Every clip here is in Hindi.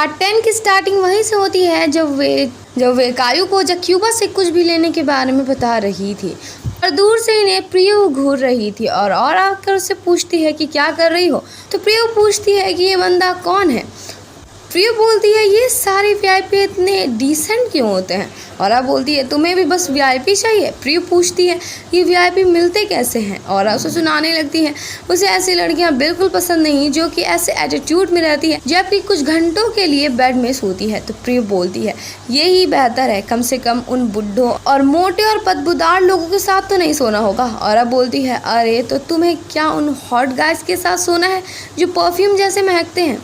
पार्ट 10 की स्टार्टिंग वहीं से होती है जब वे कायू को जक्यूबा से कुछ भी लेने के बारे में बता रही थी और दूर से इन्हें प्रियो घूर रही थी और आकर उससे पूछती है कि क्या कर रही हो। तो प्रियो पूछती है कि ये बंदा कौन है। प्रियो बोलती है ये सारे वीआईपी इतने डिसेंट क्यों होते हैं, और आप बोलती है तुम्हें भी बस वीआईपी चाहिए। प्रियो पूछती है ये वीआईपी मिलते कैसे हैं, और उसे सुनाने लगती है उसे ऐसी लड़कियां बिल्कुल पसंद नहीं जो कि ऐसे एटीट्यूड में रहती है जबकि कुछ घंटों के लिए बेड में सोती है। तो प्रियो बोलती है यही बेहतर है, कम से कम उन बुड्ढों और मोटे और बदबूदार लोगों के साथ तो नहीं सोना होगा। और अब बोलती है अरे तो तुम्हें क्या उन हॉट गाइस के साथ सोना है जो परफ्यूम जैसे महकते हैं।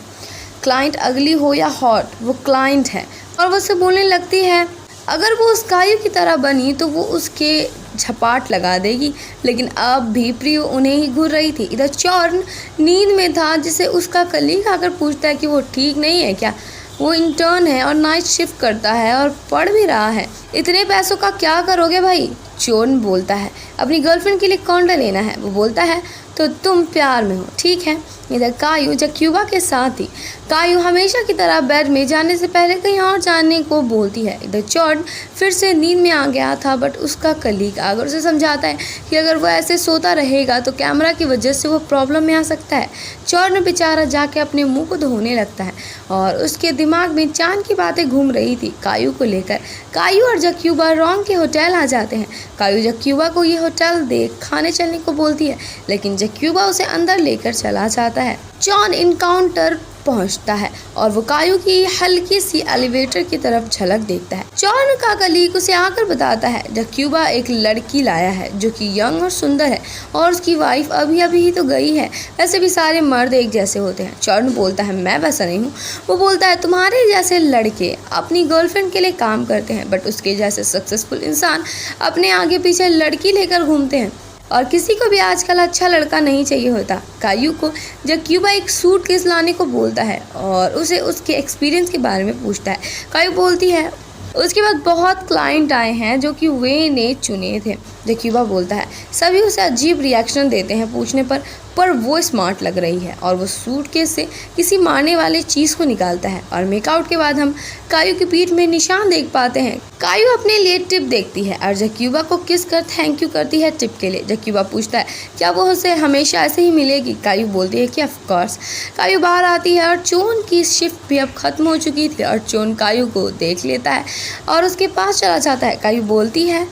क्लाइंट अगली हो या हॉट, वो क्लाइंट है। और वो उससे बोलने लगती है अगर वो उस कायू की तरह बनी तो वो उसके झपाट लगा देगी, लेकिन अब भी प्रियो उन्हें ही घूर रही थी। इधर चॉर्न नींद में था जिसे उसका कलीग आकर पूछता है कि वो ठीक नहीं है क्या। वो इंटर्न है और नाइट शिफ्ट करता है और पढ़ भी रहा है। इतने पैसों का क्या करोगे भाई। चॉर्न बोलता है अपनी गर्लफ्रेंड के लिए कॉन्डा लेना है। वो बोलता है तो तुम प्यार में हो, ठीक है। इधर कायू जक्यूबा के साथ थी। कायू हमेशा की तरह बेड में जाने से पहले कहीं और जाने को बोलती है। इधर चॉर्न फिर से नींद में आ गया था बट उसका कलीग आकर उसे समझाता है कि अगर वो ऐसे सोता रहेगा तो कैमरा की वजह से वो प्रॉब्लम में आ सकता है। चॉर्न बेचारा जाके अपने मुंह को धोने लगता है और उसके दिमाग में चांद की बातें घूम रही थी कायू को लेकर। कायू और जक्यूबा रॉन्ग के होटल आ जाते हैं। कायू जक्यूबा को ये होटल देख खाने चलने को बोलती है लेकिन जक्यूबा उसे अंदर लेकर चला जाता है। जॉन इनकाउंटर पहुंचता है और वो कायू की हल्की सी एलिवेटर की तरफ झलक देखता है। जॉन का कलीग उसे आकर बताता है जक्यूबा एक लड़की लाया है जो कि यंग और सुंदर है और उसकी वाइफ अभी अभी ही तो गई है। वैसे भी सारे मर्द एक जैसे होते हैं। जॉन बोलता है मैं वैसा नहीं हूँ। वो बोलता है तुम्हारे जैसे लड़के अपनी गर्लफ्रेंड के लिए काम करते हैं बट उसके जैसे सक्सेसफुल इंसान अपने आगे पीछे लड़की लेकर घूमते हैं और किसी को भी आजकल अच्छा लड़का नहीं चाहिए होता। कायू को जक्यूबा एक सूटकेस लाने को बोलता है और उसे उसके एक्सपीरियंस के बारे में पूछता है। कायू बोलती है उसके बाद बहुत क्लाइंट आए हैं जो कि वे ने चुने थे। जक्यूबा बोलता है सभी उसे अजीब रिएक्शन देते हैं पूछने पर वो स्मार्ट लग रही है और वो सूटकेस से किसी मारने वाले चीज़ को निकालता है और मेकआउट के बाद हम कायू की पीठ में निशान देख पाते हैं। कायू अपने लिए टिप देखती है और जक्यूबा को किस कर थैंक यू करती है टिप के लिए। जक्यूबा पूछता है क्या वो उसे हमेशा ऐसे ही मिलेगी। कायू बोलती है कि ऑफ कोर्स। कायू बाहर आती है और चोन की शिफ्ट भी अब खत्म हो चुकी थी और चोन कायू को देख लेता है और उसके पास चला जाता है। कायू बोलती है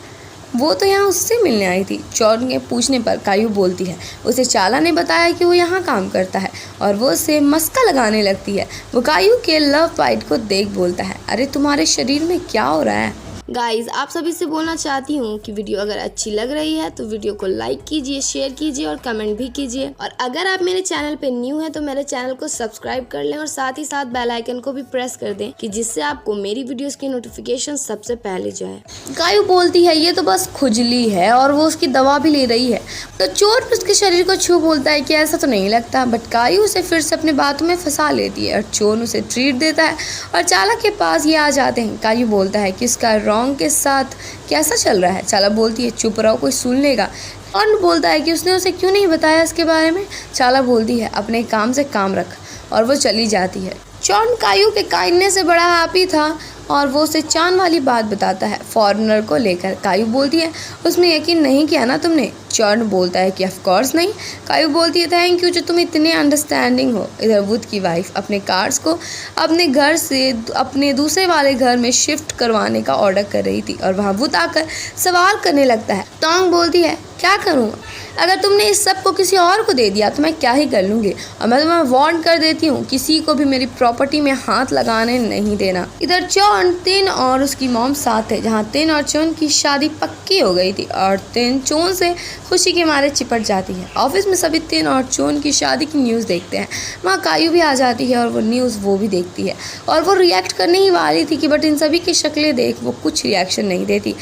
वो तो यहाँ उससे मिलने आई थी। चॉर्न के पूछने पर कायू बोलती है उसे चाला ने बताया कि वो यहाँ काम करता है और वो उसे मस्का लगाने लगती है। वो कायू के लव बाइट को देख बोलता है अरे तुम्हारे शरीर में क्या हो रहा है। गाइज आप सभी से बोलना चाहती हूँ कि वीडियो अगर अच्छी लग रही है तो वीडियो को लाइक कीजिए, शेयर कीजिए और कमेंट भी कीजिए। और अगर आप मेरे चैनल पे न्यू हैं तो मेरे चैनल को सब्सक्राइब कर लें और साथ ही साथ बेल आइकन को भी प्रेस कर दें कि जिससे आपको मेरी वीडियोस की नोटिफिकेशन सबसे पहले जाए। कायू बोलती है ये तो बस खुजली है और वो उसकी दवा भी ले रही है। तो चोर उसके शरीर को छू बोलता है कि ऐसा तो नहीं लगता बट कायू उसे फिर से अपने बातों में फंसा लेती है और चोर उसे ट्रीट देता है और चाला के पास ये आ जाते हैं। कायू बोलता है कि इसका रॉन्ग के साथ कैसा चल रहा है। चाला बोलती है चुप रहो कोई सुन लेगा। और बोलता है कि उसने उसे क्यों नहीं बताया इसके बारे में। चाला बोलती है अपने काम से काम रख और वो चली जाती है। जॉन कायू के काइंडनेस से बड़ा हैप्पी था और वो उसे चांद वाली बात बताता है फॉरेनर को लेकर। कायू बोलती है उसमें यकीन नहीं किया ना तुमने। जॉन बोलता है कि ऑफ कोर्स नहीं। कायू बोलती है थैंक यू जो तुम इतने अंडरस्टैंडिंग हो। इधर वुड की वाइफ अपने कार्ड्स को अपने घर से अपने दूसरे वाले घर में शिफ्ट करवाने का ऑर्डर कर रही थी और वहाँ वुड आकर सवाल करने लगता है। टोंग बोलती है क्या करूँ, अगर तुमने इस सब को किसी और को दे दिया तो मैं क्या ही कर लूँगी और मैं तुम्हें वार्न कर देती हूँ किसी को भी मेरी प्रॉपर्टी में हाथ लगाने नहीं देना। इधर चॉन तिन और उसकी मॉम साथ है जहाँ तिन और चोन की शादी पक्की हो गई थी और तिन चोन से खुशी के मारे चिपट जाती है। ऑफिस में सभी तिन और चोन की शादी की न्यूज़ देखते हैं। वहाँ कायू भी आ जाती है और वो न्यूज़ वो भी देखती है और वो रिएक्ट करने ही वाली थी कि बट इन सभी की शक्लें देख वो कुछ रिएक्शन नहीं देती।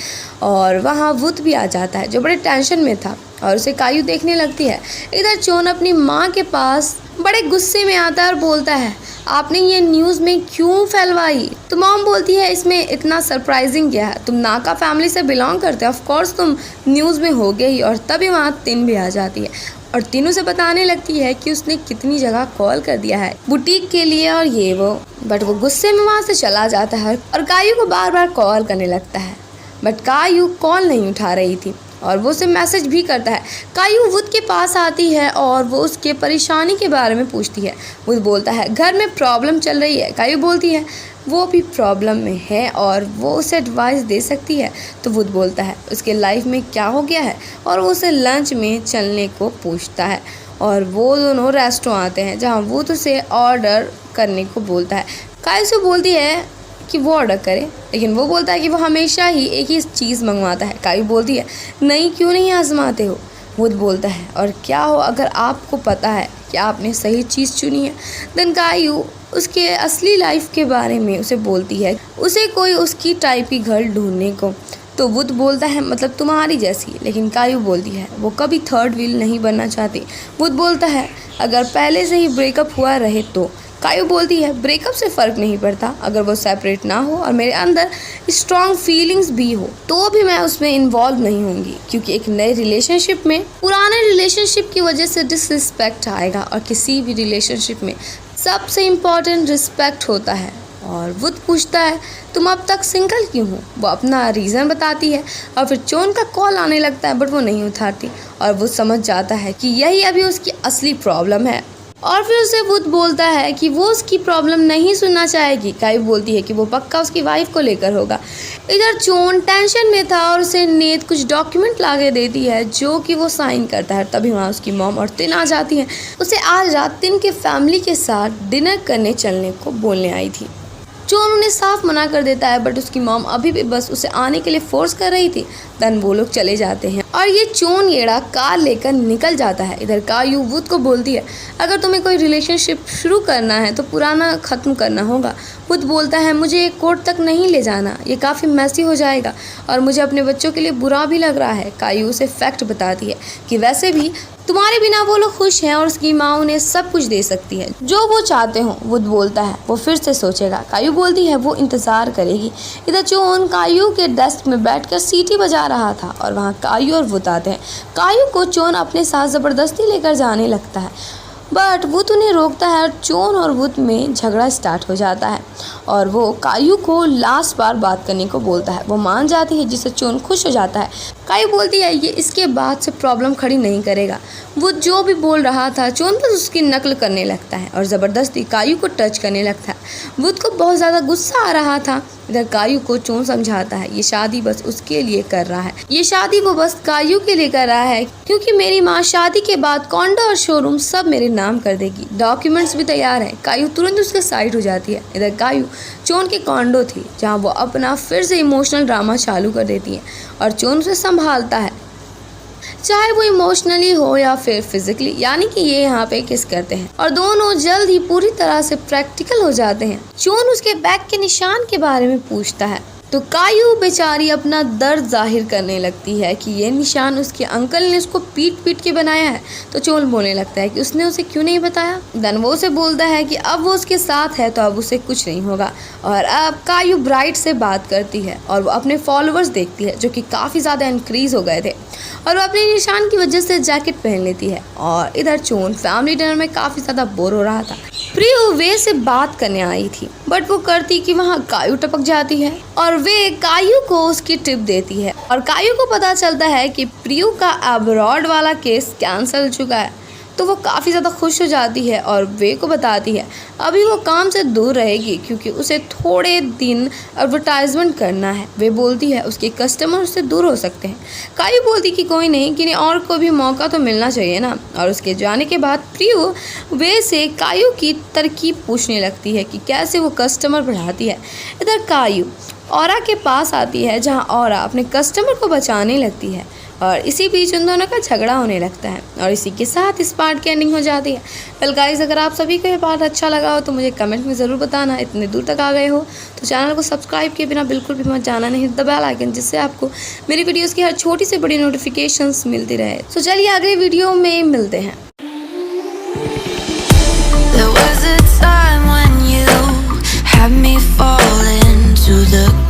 और वहाँ वुड भी आ जाता है जो बड़े टेंशन में था और उसे कायू देखने लगती है। इधर चोन अपनी माँ के पास बड़े गुस्से में आता है और बोलता है आपने ये न्यूज़ में क्यों फैलवाई। तो मॉम बोलती है इसमें इतना सरप्राइजिंग क्या है, तुम नाका फैमिली से बिलोंग करते हो, ऑफ कोर्स तुम न्यूज़ में हो गई। और तभी वहाँ तिन भी आ जाती है। और तीनों से बताने लगती है कि उसने कितनी जगह कॉल कर दिया है बुटीक के लिए और ये वो, बट वो गुस्से में वहाँ से चला जाता है और कायू को बार बार कॉल करने लगता है, बट कायू कॉल नहीं उठा रही थी और वो उसे मैसेज भी करता है। कायू वुड के पास आती है और वो उसके परेशानी के बारे में पूछती है। वुड बोलता है घर में प्रॉब्लम चल रही है। कायू बोलती है वो भी प्रॉब्लम में है और वो उसे एडवाइस दे सकती है। तो वुड बोलता है उसके लाइफ में क्या हो गया है और वो उसे लंच में चलने को पूछता है और वो दोनों रेस्टोरेंट आते हैं जहाँ वुड उसे ऑर्डर करने को बोलता है। कायू से बोलती है कि वो ऑर्डर करे, लेकिन वो बोलता है कि वो हमेशा ही एक ही चीज़ मंगवाता है। कायू बोलती है नहीं, क्यों नहीं आजमाते हो। वुड बोलता है और क्या हो अगर आपको पता है कि आपने सही चीज़ चुनी है। देन कायू उसके असली लाइफ के बारे में उसे बोलती है, उसे कोई उसकी टाइप की गर्ल ढूंढने को। तो वुड बोलता है मतलब तुम्हारी जैसी, लेकिन कायू बोलती है वो कभी थर्ड व्हील नहीं बनना चाहती। वुड बोलता है अगर पहले से ही ब्रेकअप हुआ रहे तो। कायू बोलती है ब्रेकअप से फ़र्क नहीं पड़ता, अगर वो सेपरेट ना हो और मेरे अंदर स्ट्रॉन्ग फीलिंग्स भी हो तो भी मैं उसमें इन्वॉल्व नहीं होंगी, क्योंकि एक नए रिलेशनशिप में पुराने रिलेशनशिप की वजह से डिसरिस्पेक्ट आएगा और किसी भी रिलेशनशिप में सबसे इम्पॉर्टेंट रिस्पेक्ट होता है। और वुड पूछता है तुम अब तक सिंगल क्यों हो। वो अपना रीज़न बताती है और फिर चोन का कॉल आने लगता है बट वो नहीं उठाती और वो समझ जाता है कि यही अभी उसकी असली प्रॉब्लम है। और फिर उसे वुड बोलता है कि वो उसकी प्रॉब्लम नहीं सुनना चाहेगी। कायू बोलती है कि वो पक्का उसकी वाइफ को लेकर होगा। इधर चोन टेंशन में था और उसे नेत कुछ डॉक्यूमेंट लाके देती है जो कि वो साइन करता है। तभी वहाँ उसकी मॉम और तिन आ जाती हैं। उसे आज रात तिन के फैमिली के साथ डिनर करने चलने को बोलने आई थी। चोन उन्हें साफ मना कर देता है बट उसकी मॉम अभी भी बस उसे आने के लिए फोर्स कर रही थी। देन वो लोग चले जाते हैं और ये चोन येड़ा कार लेकर निकल जाता है। इधर कायू वुड को बोलती है अगर तुम्हें कोई रिलेशनशिप शुरू करना है तो पुराना ख़त्म करना होगा। वुड बोलता है मुझे एक कोर्ट तक नहीं ले जाना, ये काफ़ी मैसी हो जाएगा और मुझे अपने बच्चों के लिए बुरा भी लग रहा है। कायू उसे फैक्ट बताती है कि वैसे भी तुम्हारे बिना वो लोग खुश हैं और उसकी माँ उन्हें सब कुछ दे सकती है जो वो चाहते हो। वुड बोलता है वो फिर से सोचेगा। कायू बोलती है वो इंतज़ार करेगी। इधर चोन कायू के डेस्क में बैठकर सीटी बजा रहा था और वहाँ कायू और वुड आते हैं। कायू को चोन अपने साथ ज़बरदस्ती लेकर जाने लगता है बट वुड उन्हें रोकता है और चोन और वुड में झगड़ा स्टार्ट हो जाता है और वो कायू को लास्ट बार बात करने को बोलता है। वो मान जाती है जिससे चोन खुश हो जाता है। कायू बोलती है ये इसके बाद से प्रॉब्लम खड़ी नहीं करेगा। वो जो भी बोल रहा था चोन बस उसकी नकल करने लगता है और ज़बरदस्ती कायू को टच करने लगता है। वुड को बहुत ज़्यादा गुस्सा आ रहा था। इधर कायू को चोन समझाता है ये शादी बस उसके लिए कर रहा है, ये शादी वो बस कायू के लिए कर रहा है क्योंकि मेरी माँ शादी के बाद कॉन्डो और शोरूम सब मेरे नाम कर देगी, डॉक्यूमेंट्स भी तैयार हैं। कायू तुरंत उसके साइड हो जाती है। इधर कायू चोन के कॉन्डो थी जहाँ वो अपना फिर से इमोशनल ड्रामा चालू कर देती है और चोन उसे संभालता है, चाहे वो इमोशनली हो या फिर फिजिकली, यानी कि ये यहाँ पे किस करते हैं और दोनों जल्द ही पूरी तरह से प्रैक्टिकल हो जाते हैं। चोन उसके बैक के निशान के बारे में पूछता है तो कायू बेचारी अपना दर्द जाहिर करने लगती है कि ये निशान उसके अंकल ने उसको पीट पीट के बनाया है। तो चोन बोलने लगता है कि उसने उसे क्यों नहीं बताया। देन वो उसे बोलता है कि अब वो उसके साथ है तो अब उसे कुछ नहीं होगा। और अब कायू ब्राइट से बात करती है और वो अपने फॉलोअर्स देखती है जो कि काफ़ी ज़्यादा इंक्रीज़ हो गए थे और वो अपने निशान की वजह से जैकेट पहन लेती है। और इधर चोन फैमिली डिनर में काफ़ी ज़्यादा बोर हो रहा था। प्रियो वे से बात करने आई थी बट वो करती कि वहाँ कायू टपक जाती है और वे कायू को उसकी टिप देती है और कायू को पता चलता है कि प्रियो का अब्रॉड वाला केस कैंसिल हो चुका है। तो वो काफ़ी ज़्यादा खुश हो जाती है और वे को बताती है अभी वो काम से दूर रहेगी क्योंकि उसे थोड़े दिन एडवर्टाइजमेंट करना है। वे बोलती है उसके कस्टमर उससे दूर हो सकते हैं। कायू बोलती कि कोई नहीं, किन्हीं और को भी मौका तो मिलना चाहिए ना। और उसके जाने के बाद प्रियो वे से कायू की तरकीब पूछने लगती है कि कैसे वो कस्टमर बढ़ाती है। इधर कायू औरा के पास आती है जहाँ औरा अपने कस्टमर को बचाने लगती है और इसी बीच उन दोनों का झगड़ा होने लगता है और इसी के साथ इस पार्ट की एंडिंग हो जाती है। वेल गाइस, अगर आप सभी को ये पार्ट अच्छा लगा हो तो मुझे कमेंट में ज़रूर बताना। इतने दूर तक आ गए हो तो चैनल को सब्सक्राइब किए बिना बिल्कुल भी मत जाना, नहीं द बेल आइकन, जिससे आपको मेरी वीडियोज़ की हर छोटी से बड़ी नोटिफिकेशंस मिलती रहे। तो चलिए अगले वीडियो में मिलते हैं। There was a time when you had me fall into the